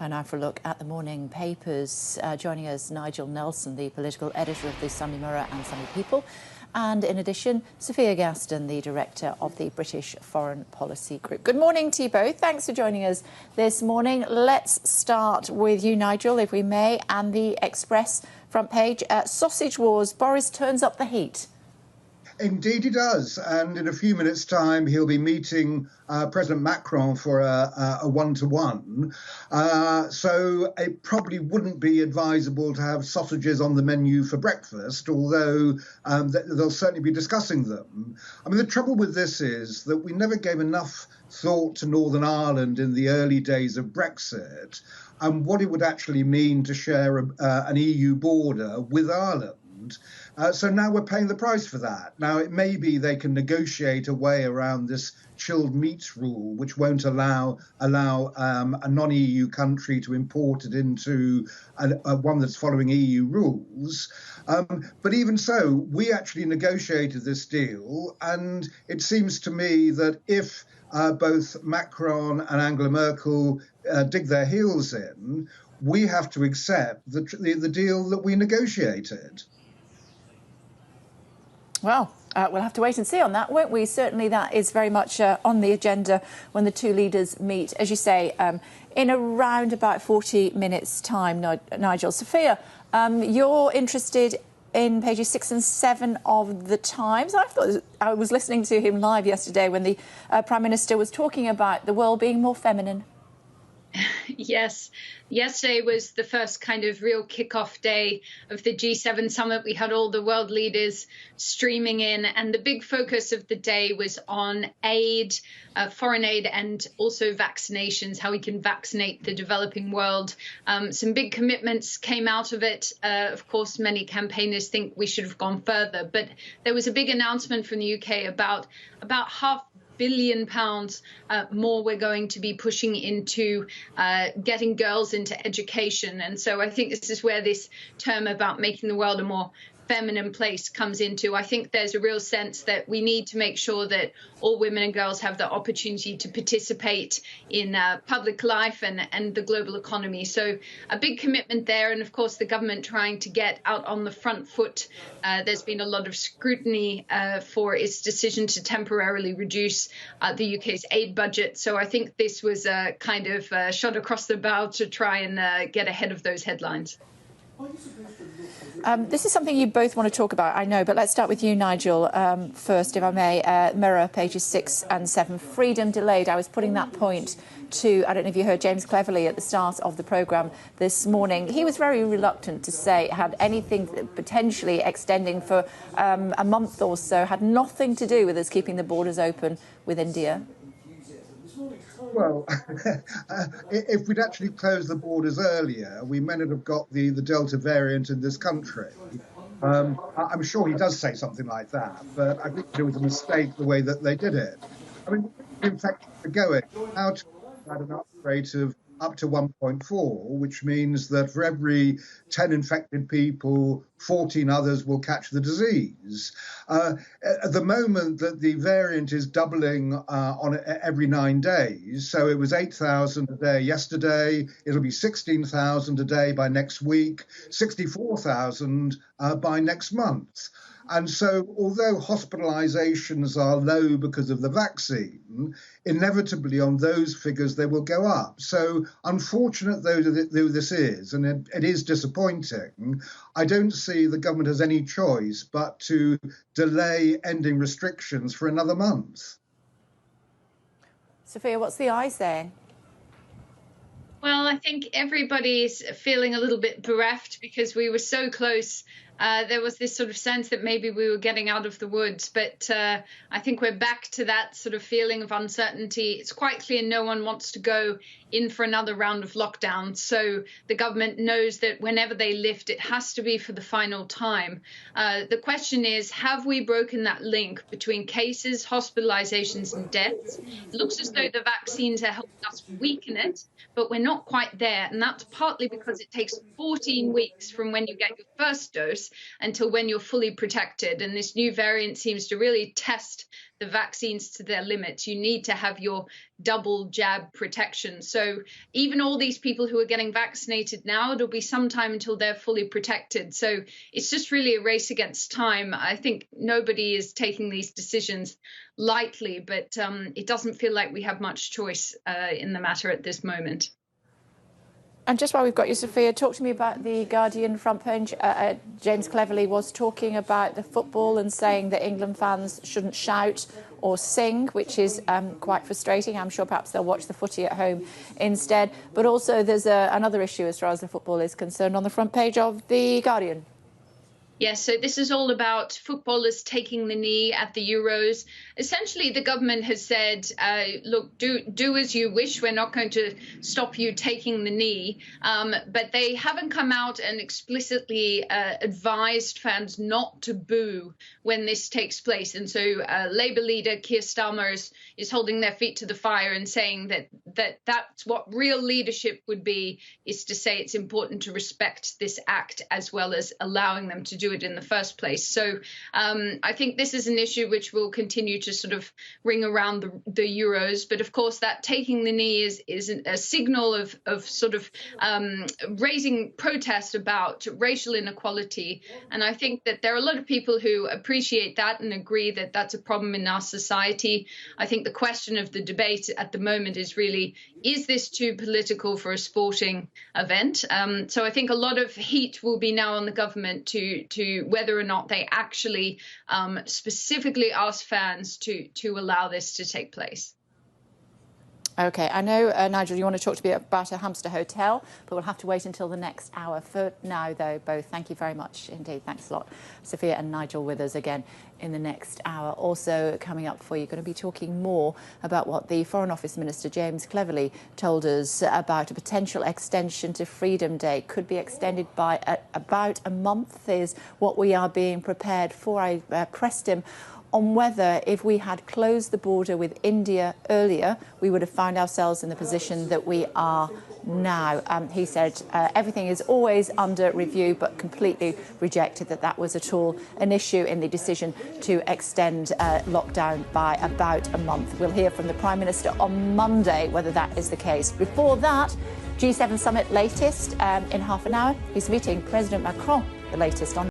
Time now for a look at the morning papers. Joining us, Nigel Nelson, the political editor of the Sunday Mirror and Sunday People. And in addition, Sophia Gaston, the director of the British Foreign Policy Group. Good morning to you both. Thanks for joining us this morning. Let's start with you, Nigel, if we may, and the Express front page. Sausage Wars, Boris turns up the heat. Indeed he does, and in a few minutes' time he'll be meeting President Macron for a one-to-one. So it probably wouldn't be advisable to have sausages on the menu for breakfast, although they'll certainly be discussing them. I mean, the trouble with this is that we never gave enough thought to Northern Ireland in the early days of Brexit and what it would actually mean to share an EU border with Ireland. So now we're paying the price for that. Now, it may be they can negotiate a way around this chilled meats rule, which won't allow a non-EU country to import it into one that's following EU rules. But even so, we actually negotiated this deal. And it seems to me that if both Macron and Angela Merkel dig their heels in, we have to accept the deal that we negotiated. Well, we'll have to wait and see on that, won't we? Certainly that is very much on the agenda when the two leaders meet, as you say, in around about 40 minutes' time, Nigel. Sophia, you're interested in pages 6 and 7 of the Times. I was listening to him live yesterday when the Prime Minister was talking about the world being more feminine. Yes. Yesterday was the first kind of real kick-off day of the G7 summit. We had all the world leaders streaming in, and the big focus of the day was on aid, foreign aid, and also vaccinations, how we can vaccinate the developing world. Some big commitments came out of it. Of course, many campaigners think we should have gone further, but there was a big announcement from the UK about £500 billion more we're going to be pushing into getting girls into education. And so I think this is where this term about making the world a more feminine place comes into. I think there's a real sense that we need to make sure that all women and girls have the opportunity to participate in public life and the global economy. So a big commitment there. And of course, the government trying to get out on the front foot. There's been a lot of scrutiny for its decision to temporarily reduce the UK's aid budget. So I think this was a kind of shot across the bow to try and get ahead of those headlines. This is something you both want to talk about, I know, but let's start with you, Nigel, first, if I may. Mirror, pages 6 and 7. Freedom delayed. I was putting that point to, I don't know if you heard James Cleverly at the start of the programme this morning. He was very reluctant to say it had anything potentially extending for a month or so, had nothing to do with us keeping the borders open with India. Well, if we'd actually closed the borders earlier, we may not have got the Delta variant in this country. I'm sure he does say something like that, but I think it was a mistake the way that they did it. I mean, in fact, we're going out at an rate of up to 1.4, which means that for every 10 infected people, 14 others will catch the disease. At the moment that the variant is doubling on every 9 days, so it was 8,000 a day yesterday, it'll be 16,000 a day by next week, 64,000 by next month. And so, although hospitalizations are low because of the vaccine, inevitably on those figures they will go up. So, unfortunate though this is, and it is disappointing, I don't see the government has any choice but to delay ending restrictions for another month. Sophia, what's the eye saying? Well, I think everybody's feeling a little bit bereft because we were so close. There was this sort of sense that maybe we were getting out of the woods, but I think we're back to that sort of feeling of uncertainty. It's quite clear no one wants to go in for another round of lockdown. So the government knows that whenever they lift, it has to be for the final time. The question is, have we broken that link between cases, hospitalizations and deaths? It looks as though the vaccines are helping us weaken it, but we're not quite there. And that's partly because it takes 14 weeks from when you get your first dose place until when you're fully protected. And this new variant seems to really test the vaccines to their limits. You need to have your double jab protection. So even all these people who are getting vaccinated now, it'll be some time until they're fully protected. So it's just really a race against time. I think nobody is taking these decisions lightly, but it doesn't feel like we have much choice in the matter at this moment. And just while we've got you, Sophia, talk to me about the Guardian front page. James Cleverly was talking about the football and saying that England fans shouldn't shout or sing, which is quite frustrating. I'm sure perhaps they'll watch the footy at home instead. But also there's another issue as far as the football is concerned on the front page of the Guardian. Yes, so this is all about footballers taking the knee at the Euros. Essentially, the government has said, look, do as you wish. We're not going to stop you taking the knee. But they haven't come out and explicitly advised fans not to boo when this takes place. And so Labour leader Keir Starmer is holding their feet to the fire and saying that's what real leadership would be, is to say it's important to respect this act as well as allowing them to do it in the first place. So I think this is an issue which will continue to sort of ring around the Euros. But of course, that taking the knee is a signal of sort of raising protest about racial inequality. And I think that there are a lot of people who appreciate that and agree that that's a problem in our society. I think the question of the debate at the moment is really, is this too political for a sporting event? So I think a lot of heat will be now on the government to whether or not they actually specifically ask fans to allow this to take place. OK, I know, Nigel, you want to talk to me about a hamster hotel, but we'll have to wait until the next hour. For now, though, both, thank you very much indeed. Thanks a lot. Sophia and Nigel with us again in the next hour. Also coming up for you, going to be talking more about what the Foreign Office Minister, James Cleverly, told us about a potential extension to Freedom Day. Could be extended by about a month is what we are being prepared for. I pressed him on whether, if we had closed the border with India earlier, we would have found ourselves in the position that we are now. He said everything is always under review, but completely rejected that was at all an issue in the decision to extend lockdown by about a month. We'll hear from the Prime Minister on Monday whether that is the case. Before that, G7 summit latest in half an hour. He's meeting President Macron, the latest on